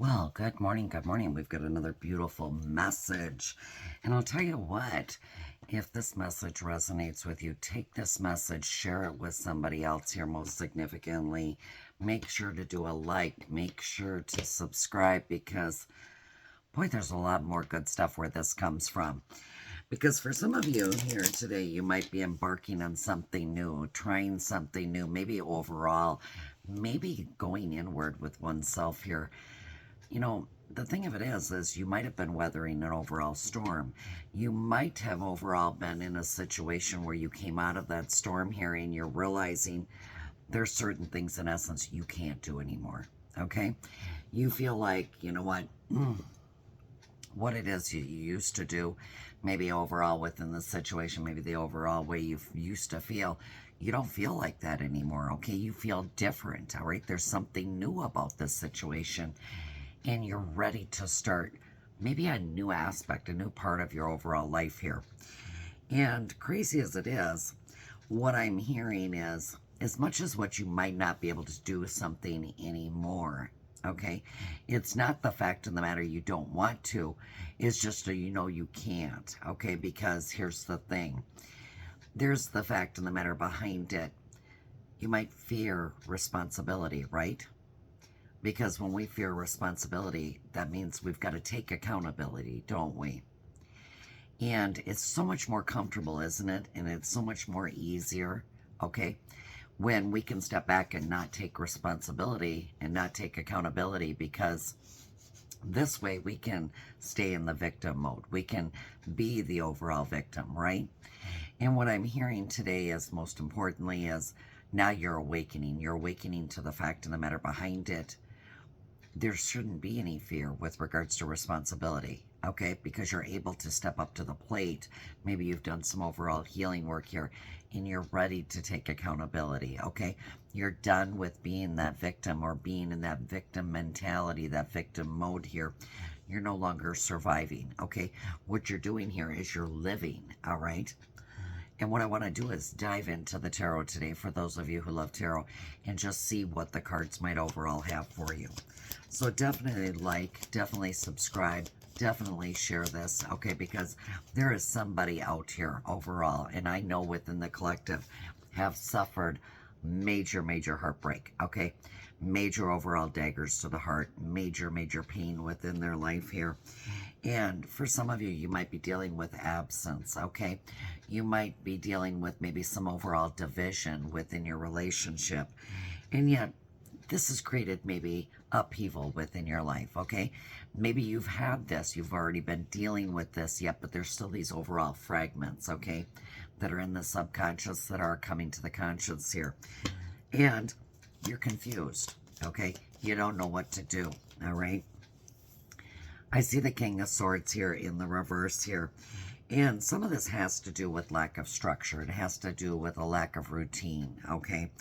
Well, good morning, good morning. We've got another beautiful message. And I'll tell you what, if this message resonates with you, take this message, share it with somebody else here, most significantly. Make sure to do a like, make sure to subscribe because, boy, there's a lot more good stuff where this comes from. Because for some of you here today, you might be embarking on something new, trying something new, maybe overall, maybe going inward with oneself here. The thing of it is you might have been weathering an overall storm. You might have overall been in a situation where you came out of that storm here and you're realizing there's certain things in essence you can't do anymore. Okay? You feel like, you know what it is you used to do, maybe overall within the situation, maybe the overall way you used to feel, you don't feel like that anymore. Okay? You feel different. All right? There's something new about this situation and you're ready to start maybe a new aspect, a new part of your overall life here. And crazy as it is, what I'm hearing is as much as what you might not be able to do something anymore, okay? It's not the fact of the matter you don't want to, it's just you can't, okay? Because here's the thing, there's the fact of the matter behind it. You might fear responsibility, right? Because when we fear responsibility, that means we've got to take accountability, don't we? And it's so much more comfortable, isn't it? And it's so much more easier, okay? When we can step back and not take responsibility and not take accountability, because this way we can stay in the victim mode. We can be the overall victim, right? And what I'm hearing today is, most importantly, is now you're awakening. You're awakening to the fact of the matter behind it. There shouldn't be any fear with regards to responsibility, okay? Because you're able to step up to the plate. Maybe you've done some overall healing work here and you're ready to take accountability, okay? You're done with being that victim or being in that victim mentality, that victim mode here. You're no longer surviving, okay? What you're doing here is you're living, all right? And what I want to do is dive into the tarot today for those of you who love tarot and just see what the cards might overall have for you. So definitely like, definitely subscribe, definitely share this, okay? Because there is somebody out here overall, and I know within the collective, have suffered major, major heartbreak, okay? Major overall daggers to the heart, major, major pain within their life here. And for some of you, you might be dealing with absence, okay? You might be dealing with maybe some overall division within your relationship. And yet, this has created maybe upheaval within your life, okay? Maybe you've had this, you've already been dealing with this yet, but there's still these overall fragments, okay? That are in the subconscious that are coming to the conscious here. And you're confused, okay? You don't know what to do, all right? I see the King of Swords here in the reverse here. And some of this has to do with lack of structure. It has to do with a lack of routine, okay?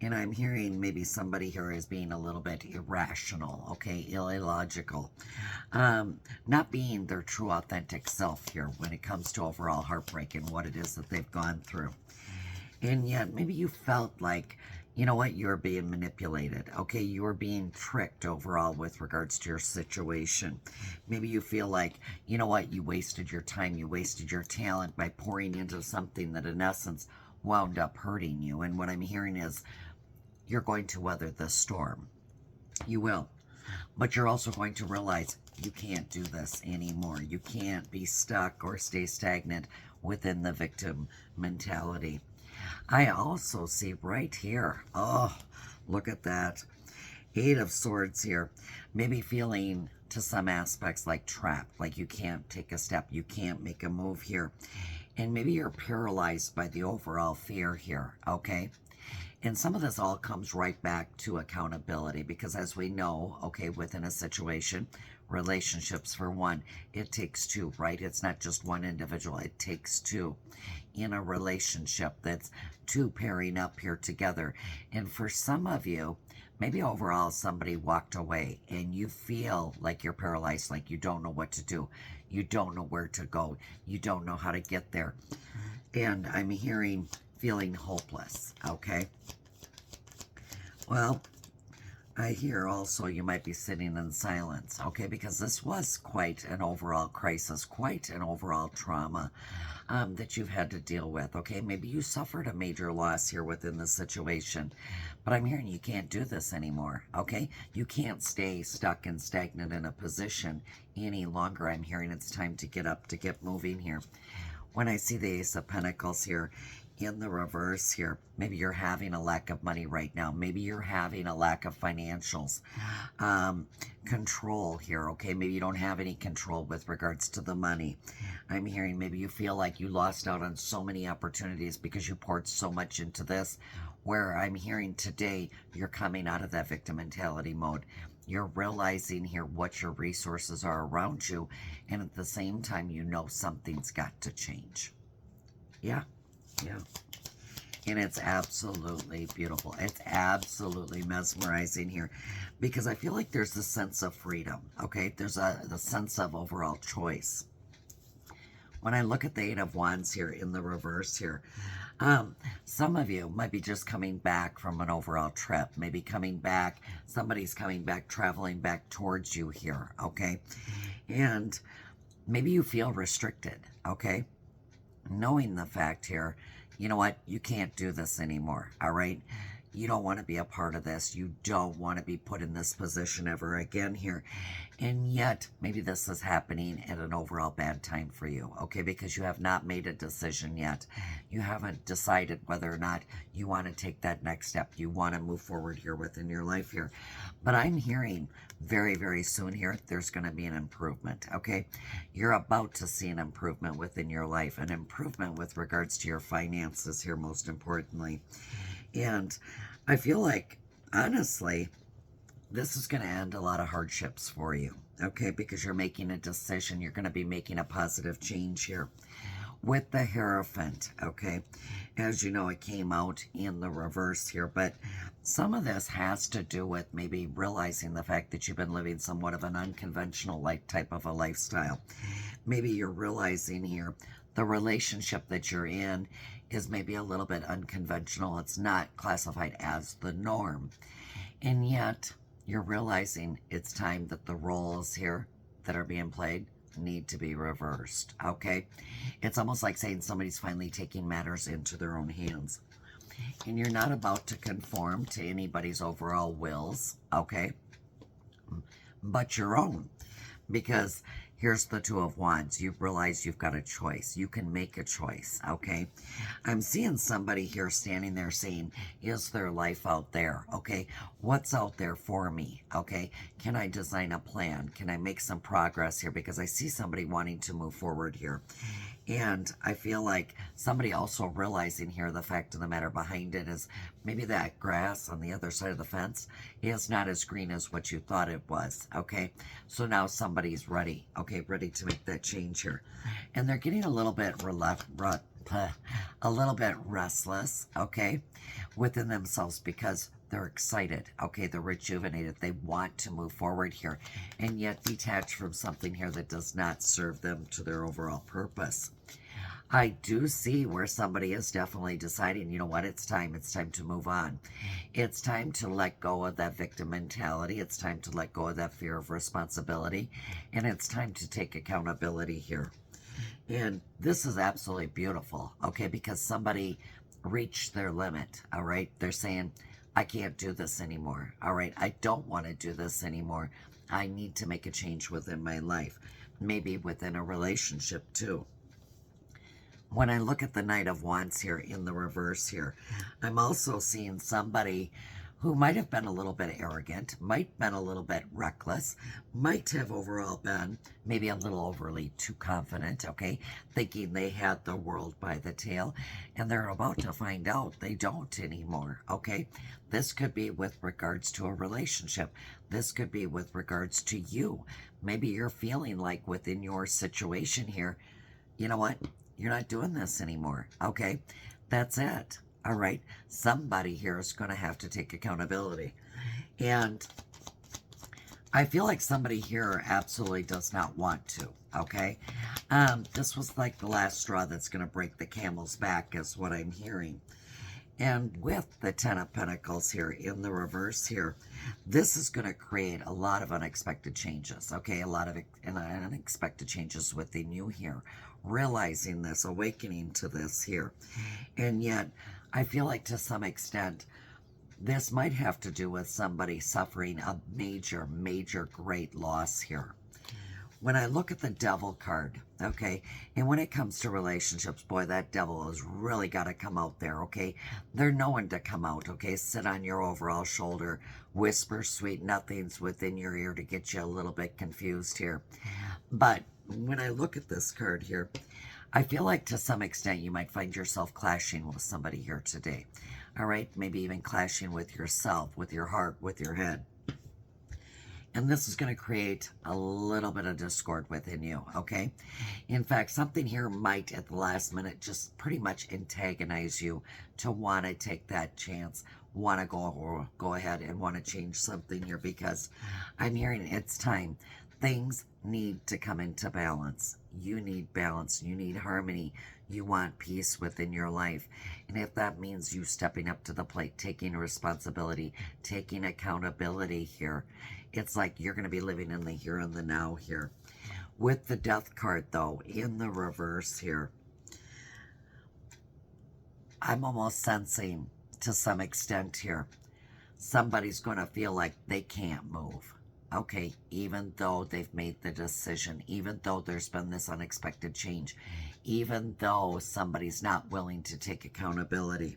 And I'm hearing maybe somebody here is being a little bit irrational, okay? Illogical. Not being their true authentic self here when it comes to overall heartbreak and what it is that they've gone through. And yet maybe you felt like, you know what, you're being manipulated, okay? You're being tricked overall with regards to your situation. Maybe you feel like, you know what, you wasted your time, you wasted your talent by pouring into something that in essence wound up hurting you. And what I'm hearing is you're going to weather the storm. You will. But you're also going to realize you can't do this anymore. You can't be stuck or stay stagnant within the victim mentality. I also see right here, oh, look at that. Eight of Swords here. Maybe feeling to some aspects like trapped, like you can't take a step, you can't make a move here. And maybe you're paralyzed by the overall fear here, okay? And some of this all comes right back to accountability because as we know, okay, within a situation, relationships for one, it takes two, right? It's not just one individual, it takes two in a relationship. That's two pairing up here together. And for some of you, maybe overall somebody walked away and you feel like you're paralyzed, like you don't know what to do. You don't know where to go. You don't know how to get there. And I'm hearing feeling hopeless, okay? Well, I hear also you might be sitting in silence, okay, because this was quite an overall crisis, quite an overall trauma that you've had to deal with, okay? Maybe you suffered a major loss here within the situation, but I'm hearing you can't do this anymore, okay? You can't stay stuck and stagnant in a position any longer. I'm hearing it's time to get up, to get moving here. When I see the Ace of Pentacles here in the reverse here, maybe you're having a lack of money right now. Maybe you're having a lack of financials. Control here, okay? Maybe you don't have any control with regards to the money. I'm hearing maybe you feel like you lost out on so many opportunities because you poured so much into this, where I'm hearing today you're coming out of that victim mentality mode. You're realizing here what your resources are around you, and at the same time, you know something's got to change. Yeah, yeah. And it's absolutely beautiful. It's absolutely mesmerizing here because I feel like there's a sense of freedom, okay? There's the sense of overall choice. When I look at the Eight of Wands here in the reverse here, some of you might be just coming back from an overall trip, maybe coming back, somebody's coming back, traveling back towards you here, okay? And maybe you feel restricted, okay? Knowing the fact here, you know what, you can't do this anymore, all right? You don't want to be a part of this. You don't want to be put in this position ever again here. And yet, maybe this is happening at an overall bad time for you, okay? Because you have not made a decision yet. You haven't decided whether or not you want to take that next step. You want to move forward here within your life here. But I'm hearing very, very soon here, there's going to be an improvement, okay? You're about to see an improvement within your life, an improvement with regards to your finances here, most importantly. And I feel like, honestly, this is going to end a lot of hardships for you, okay? Because you're making a decision. You're going to be making a positive change here. With the Hierophant, okay? As you know, it came out in the reverse here, but some of this has to do with maybe realizing the fact that you've been living somewhat of an unconventional type of a lifestyle. Maybe you're realizing here the relationship that you're in is maybe a little bit unconventional. It's not classified as the norm. And yet, you're realizing it's time that the roles here that are being played need to be reversed, okay? It's almost like saying somebody's finally taking matters into their own hands. And you're not about to conform to anybody's overall wills, okay? But your own. Because here's the Two of Wands. You realize you've got a choice. You can make a choice, okay? I'm seeing somebody here standing there saying, is there life out there, okay? What's out there for me, okay? Can I design a plan? Can I make some progress here? Because I see somebody wanting to move forward here. And I feel like somebody also realizing here the fact of the matter behind it is maybe that grass on the other side of the fence is not as green as what you thought it was, okay? So now somebody's ready, okay, ready to make that change here. And they're getting a little bit restless, okay, within themselves because they're excited, okay, they're rejuvenated, they want to move forward here, and yet detach from something here that does not serve them to their overall purpose. I do see where somebody is definitely deciding, you know what, it's time to move on. It's time to let go of that victim mentality. It's time to let go of that fear of responsibility. And it's time to take accountability here. And this is absolutely beautiful, okay, because somebody reached their limit, all right? They're saying, I can't do this anymore, all right? I don't want to do this anymore. I need to make a change within my life, maybe within a relationship too. When I look at the Knight of Wands here in the reverse here, I'm also seeing somebody who might have been a little bit arrogant, might have been a little bit reckless, might have overall been maybe a little overly too confident, okay, thinking they had the world by the tail, and they're about to find out they don't anymore, okay? This could be with regards to a relationship. This could be with regards to you. Maybe you're feeling like within your situation here, you know what? You're not doing this anymore, okay? That's it. All right, somebody here is going to have to take accountability. And I feel like somebody here absolutely does not want to, okay? This was like the last straw that's going to break the camel's back is what I'm hearing. And with the Ten of Pentacles here in the reverse here, this is going to create a lot of unexpected changes, okay? A lot of unexpected changes within you here. Realizing this, awakening to this here. And yet, I feel like to some extent, this might have to do with somebody suffering a major, major great loss here. When I look at the devil card, okay, and when it comes to relationships, boy, that devil has really got to come out there, okay? They're knowing to come out, okay? Sit on your overall shoulder, whisper sweet nothings within your ear to get you a little bit confused here. But when I look at this card here, I feel like to some extent you might find yourself clashing with somebody here today. All right, maybe even clashing with yourself, with your heart, with your head. And this is going to create a little bit of discord within you, okay? In fact, something here might at the last minute just pretty much antagonize you to want to take that chance, want to go ahead and want to change something here, because I'm hearing it's time. Things need to come into balance. You need balance. You need harmony. You want peace within your life. And if that means you stepping up to the plate, taking responsibility, taking accountability here, it's like you're going to be living in the here and the now here. With the Death card, though, in the reverse here, I'm almost sensing to some extent here, somebody's going to feel like they can't move. Okay, even though they've made the decision, even though there's been this unexpected change, even though somebody's not willing to take accountability.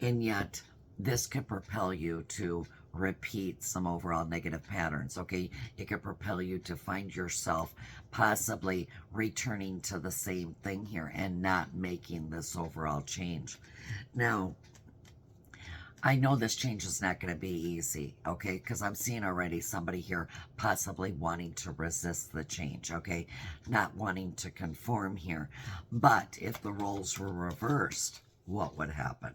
And yet, this could propel you to repeat some overall negative patterns, okay? It could propel you to find yourself possibly returning to the same thing here and not making this overall change. Now, I know this change is not going to be easy, okay? Because I'm seeing already somebody here possibly wanting to resist the change, okay? Not wanting to conform here. But if the roles were reversed, what would happen?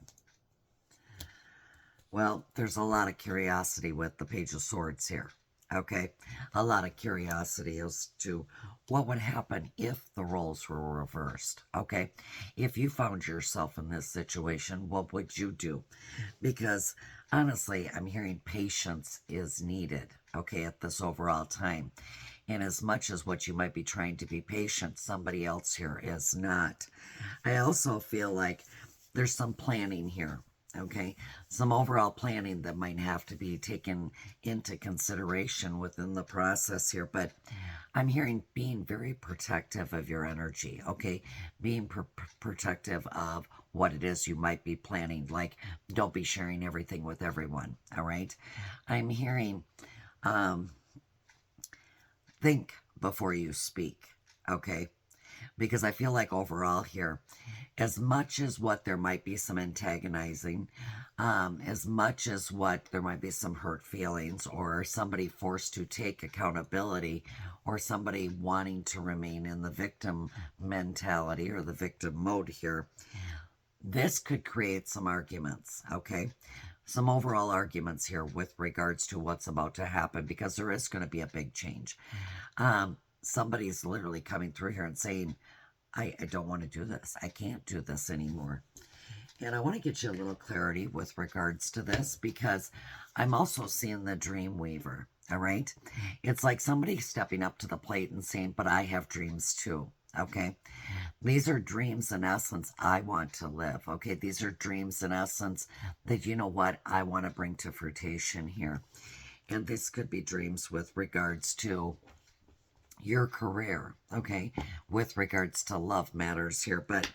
Well, there's a lot of curiosity with the Page of Swords here, okay? A lot of curiosity as to what would happen if the roles were reversed, okay? If you found yourself in this situation, what would you do? Because honestly, I'm hearing patience is needed, okay, at this overall time. And as much as what you might be trying to be patient, somebody else here is not. I also feel like there's some planning here, okay? Some overall planning that might have to be taken into consideration within the process here. But I'm hearing being very protective of your energy, okay? Being protective of what it is you might be planning. Like, don't be sharing everything with everyone, all right? I'm hearing think before you speak, okay? Because I feel like overall here, as much as what there might be some antagonizing, as much as what there might be some hurt feelings, or somebody forced to take accountability, or somebody wanting to remain in the victim mentality or the victim mode here, this could create some arguments, okay? Some overall arguments here with regards to what's about to happen, because there is going to be a big change. Somebody's literally coming through here and saying, I don't want to do this. I can't do this anymore. And I want to get you a little clarity with regards to this, because I'm also seeing the dream weaver, all right? It's like somebody stepping up to the plate and saying, but I have dreams too, okay? These are dreams in essence I want to live, okay? These are dreams in essence that, you know what, I want to bring to fruition here. And this could be dreams with regards to your career, okay, with regards to love matters here, but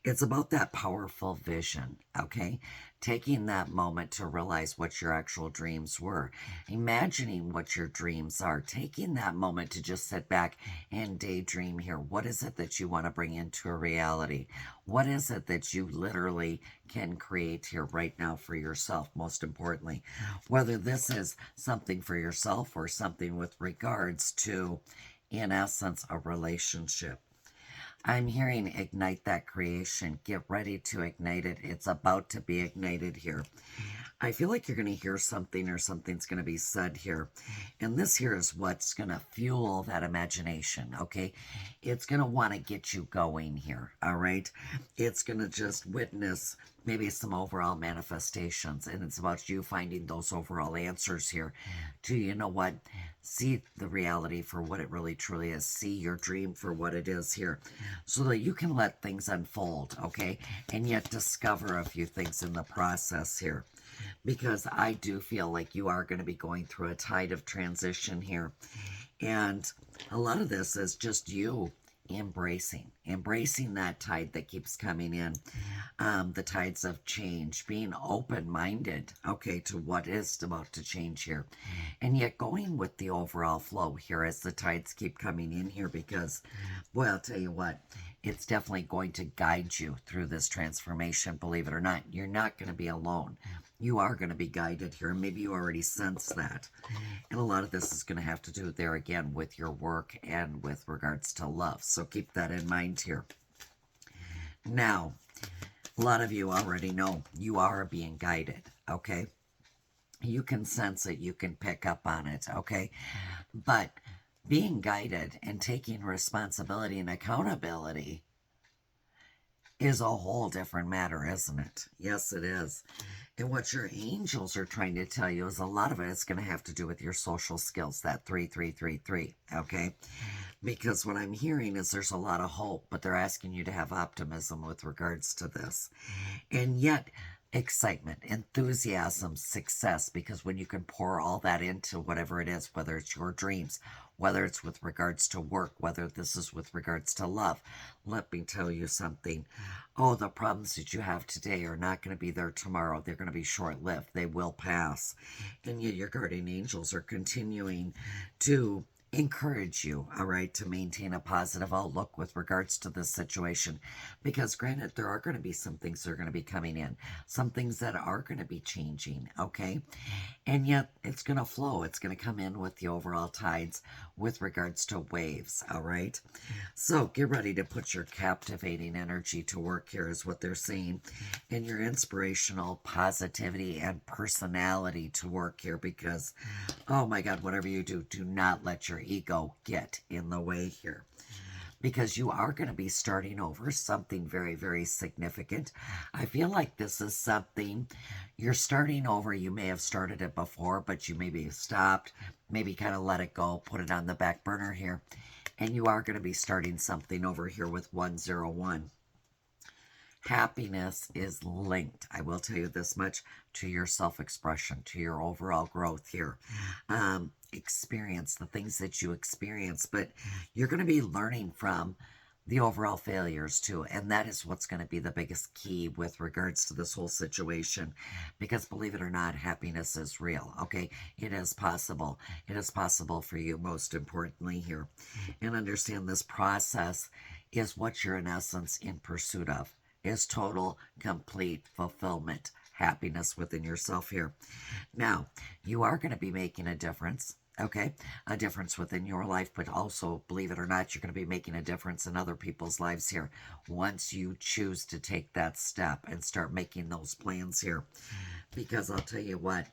it's about that powerful vision, okay, taking that moment to realize what your actual dreams were, imagining what your dreams are, taking that moment to just sit back and daydream here. What is it that you want to bring into a reality? What is it that you literally can create here right now for yourself, most importantly, whether this is something for yourself or something with regards to, in essence, a relationship. I'm hearing ignite that creation. Get ready to ignite it. It's about to be ignited here. I feel like you're going to hear something, or something's going to be said here. And this here is what's going to fuel that imagination, okay? It's going to want to get you going here, all right? It's going to just witness maybe some overall manifestations, and it's about you finding those overall answers here to, you know what, see the reality for what it really truly is, see your dream for what it is here, so that you can let things unfold, okay, and yet discover a few things in the process here, because I do feel like you are going to be going through a tide of transition here, and a lot of this is just you embracing that tide that keeps coming in, the tides of change, being open-minded, okay, to what is about to change here, and yet going with the overall flow here as the tides keep coming in here, because, boy, I'll tell you what, it's definitely going to guide you through this transformation. Believe it or not, you're not going to be alone. You are going to be guided here. Maybe you already sense that. And a lot of this is going to have to do there again with your work and with regards to love. So keep that in mind here. Now, a lot of you already know you are being guided, okay? You can sense it, you can pick up on it, okay? But being guided and taking responsibility and accountability is a whole different matter, isn't it? Yes, it is. And what your angels are trying to tell you is a lot of it is going to have to do with your social skills, that 3333, okay? Because what I'm hearing is there's a lot of hope, but they're asking you to have optimism with regards to this. And yet, excitement, enthusiasm, success, because when you can pour all that into whatever it is, whether it's your dreams, whether it's with regards to work, whether this is with regards to love, let me tell you something. Oh, the problems that you have today are not going to be there tomorrow. They're going to be short-lived. They will pass. And yet your guardian angels are continuing to encourage you, all right, to maintain a positive outlook with regards to this situation, because granted, there are going to be some things that are going to be coming in, some things that are going to be changing, okay, and yet it's going to flow, it's going to come in with the overall tides with regards to waves, all right. So get ready to put your captivating energy to work here, is what they're saying, and your inspirational positivity and personality to work here, because, oh my God, whatever you do, do not let your ego get in the way here, because you are going to be starting over something very, very significant. I feel like this is something you're starting over. You may have started it before, but you maybe stopped, maybe kind of let it go, put it on the back burner here, and you are going to be starting something over here with 101. Happiness is linked, I will tell you this much, to your self-expression, to your overall growth here. Experience, the things that you experience, but you're going to be learning from the overall failures too, and that is what's going to be the biggest key with regards to this whole situation, because believe it or not, happiness is real, okay? It is possible. It is possible for you, most importantly here. And understand this process is what you're in essence in pursuit of, is total, complete fulfillment, happiness within yourself here. Now, you are going to be making a difference, okay? A difference within your life, but also, believe it or not, you're going to be making a difference in other people's lives here once you choose to take that step and start making those plans here. Because I'll tell you what,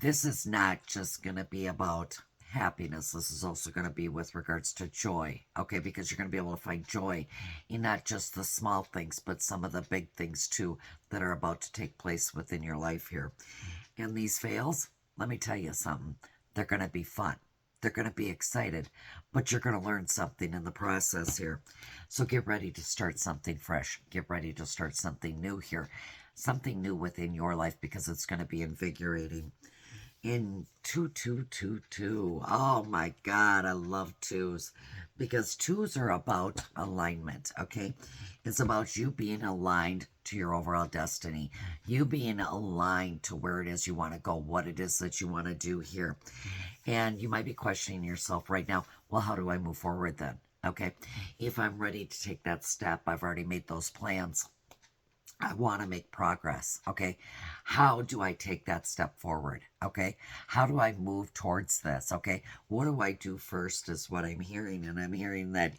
this is not just going to be about happiness. This is also going to be with regards to joy, okay? Because you're going to be able to find joy in not just the small things, but some of the big things too that are about to take place within your life here. And these fails, let me tell you something, they're going to be fun. They're going to be excited, but you're going to learn something in the process here. So get ready to start something fresh. Get ready to start something new here. Something new within your life, because it's going to be invigorating. In 2222. Oh my God, I love twos, because twos are about alignment, okay? It's about you being aligned to your overall destiny, you being aligned to where it is you want to go, what it is that you want to do here. And you might be questioning yourself right now, well, how do I move forward then? Okay, if I'm ready to take that step, I've already made those plans. I want to make progress, okay? How do I take that step forward? Okay, how do I move towards this? Okay, what do I do first is what I'm hearing. And I'm hearing that,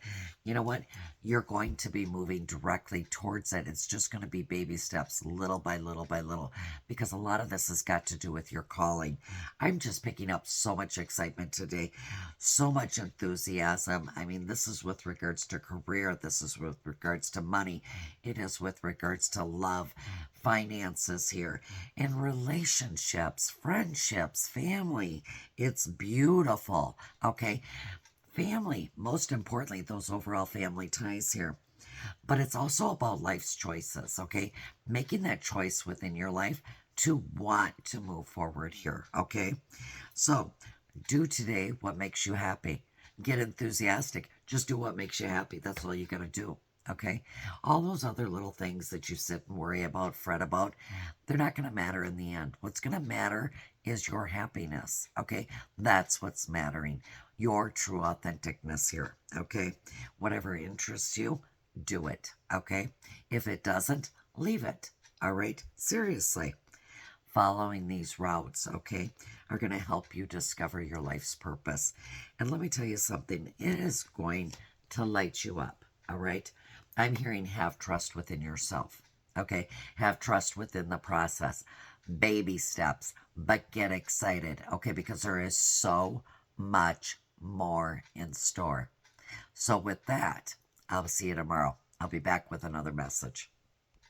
you know what, you're going to be moving directly towards it. It's just going to be baby steps, little by little by little, because a lot of this has got to do with your calling. I'm just picking up so much excitement today, so much enthusiasm. I mean, this is with regards to career, this is with regards to money, it is with regards to love, finances here, and relationships, friendships, family. It's beautiful. Okay. Family, most importantly, those overall family ties here. But it's also about life's choices. Okay. Making that choice within your life to want to move forward here. Okay. So do today what makes you happy. Get enthusiastic. Just do what makes you happy. That's all you got to do. Okay. All those other little things that you sit and worry about, fret about, they're not going to matter in the end. What's going to matter is your happiness. Okay. That's what's mattering. Your true authenticness here. Okay. Whatever interests you, do it. Okay. If it doesn't, leave it. All right. Seriously. Following these routes, okay, are going to help you discover your life's purpose. And let me tell you something, it is going to light you up, all right? I'm hearing have trust within yourself, okay? Have trust within the process. Baby steps, but get excited, okay? Because there is so much more in store. So, with that, I'll see you tomorrow. I'll be back with another message.